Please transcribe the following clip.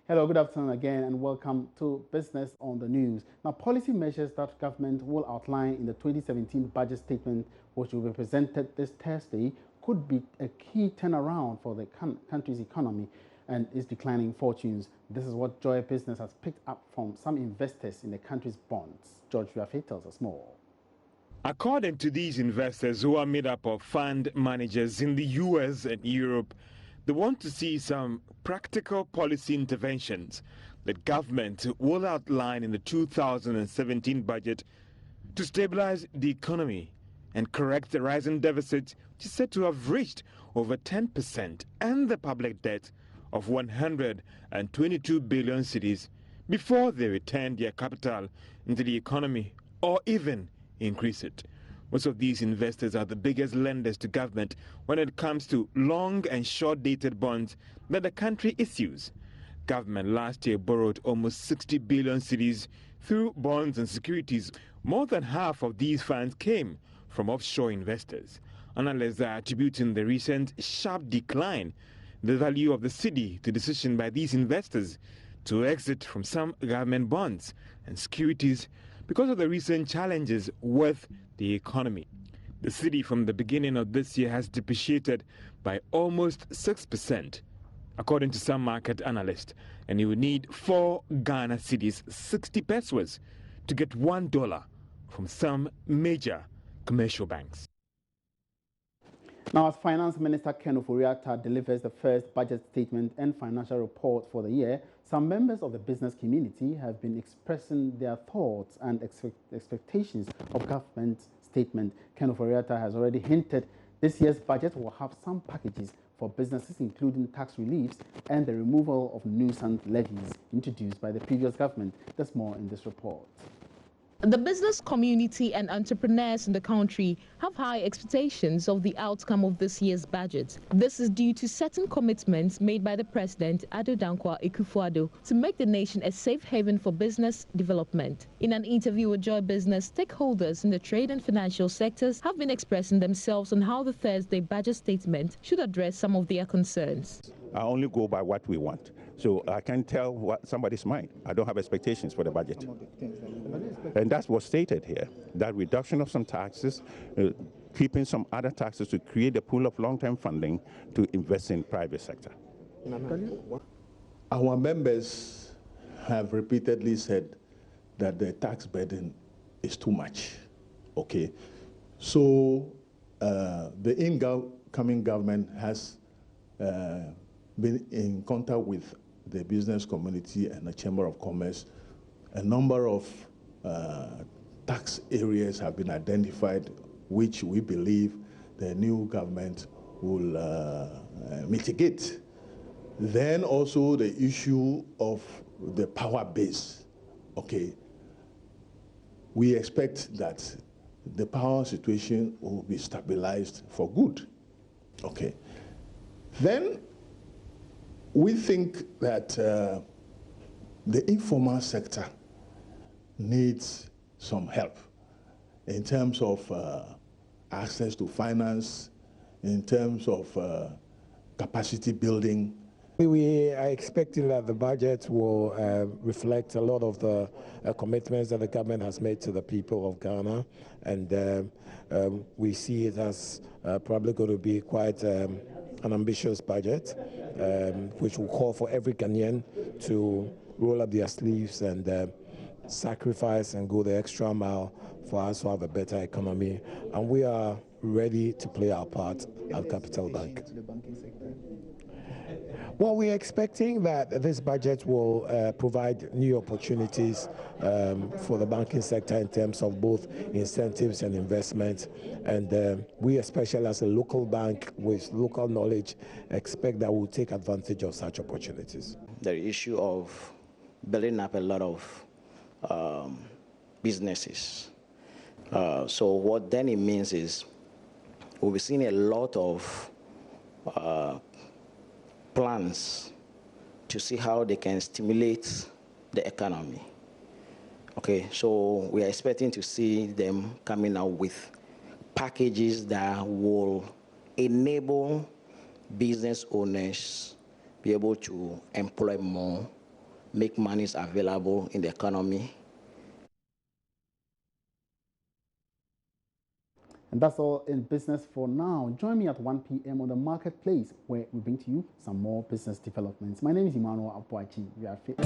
Hello, good afternoon again, and welcome to Business on the News. Now, policy measures that government will outline in the 2017 budget statement, which will be presented this Thursday, could be a key turnaround for the country's economy and its declining fortunes. This is what Joy Business has picked up from some investors in the country's bonds. George Rafe tells us more. According to these investors, who are made up of fund managers in the US and Europe, they want to see some practical policy interventions that government will outline in the 2017 budget to stabilize the economy and correct the rising deficit, which is said to have reached over 10%, and the public debt of 122 billion cedis before they return their capital into the economy or even increase it. Most of these investors are the biggest lenders to government when it comes to long and short-dated bonds that the country issues. Government last year borrowed almost 60 billion cedis through bonds and securities. More than half of these funds came from offshore investors. Analysts are attributing the recent sharp decline in the value of the cedi to decision by these investors to exit from some government bonds and securities because of the recent challenges with the economy. The cedi from the beginning of this year has depreciated by almost 6%, according to some market analysts, and you would need 4 Ghana cedis, 60 pesos, to get $1 from some major commercial banks. Now, as Finance Minister Ken Ofori-Atta delivers the first budget statement and financial report for the year, some members of the business community have been expressing their thoughts and expectations of government's statement. Ken Ofori-Atta has already hinted this year's budget will have some packages for businesses, including tax reliefs and the removal of nuisance levies introduced by the previous government. There's more in this report. The business community and entrepreneurs in the country have high expectations of the outcome of this year's budget. This is due to certain commitments made by the President, Addo Dankwa Akufo-Addo, to make the nation a safe haven for business development. In an interview with Joy Business, stakeholders in the trade and financial sectors have been expressing themselves on how the Thursday budget statement should address some of their concerns. I only go by what we want. So I can't tell what somebody's mind. I don't have expectations for the budget. And that's what's stated here, that reduction of some taxes, keeping some other taxes to create a pool of long-term funding to invest in private sector. Our members have repeatedly said that the tax burden is too much. Okay, so the incoming government has been in contact with the business community and the Chamber of Commerce. A number of tax areas have been identified which we believe the new government will mitigate. Then also the issue of the power base. Okay, we expect that the power situation will be stabilized for good. Okay, then we think that the informal sector needs some help in terms of access to finance, in terms of capacity building. We are expecting that the budget will reflect a lot of the commitments that the government has made to the people of Ghana, and we see it as probably going to be quite an ambitious budget, which will call for every Ghanaian to roll up their sleeves and sacrifice and go the extra mile for us to have a better economy. And we are ready to play our part at Capital Bank. Well, we're expecting that this budget will provide new opportunities for the banking sector in terms of both incentives and investment. And we, especially as a local bank with local knowledge, expect that we'll take advantage of such opportunities. The issue of building up a lot of businesses. So what then it means is we'll be seeing a lot of plans to see how they can stimulate the economy. Okay, so we are expecting to see them coming out with packages that will enable business owners be able to employ more make monies available in the economy. And that's all in business for now. Join me at 1 p.m. on the Marketplace, where we bring to you some more business developments. My name is Emmanuel Apoachi. We are fit.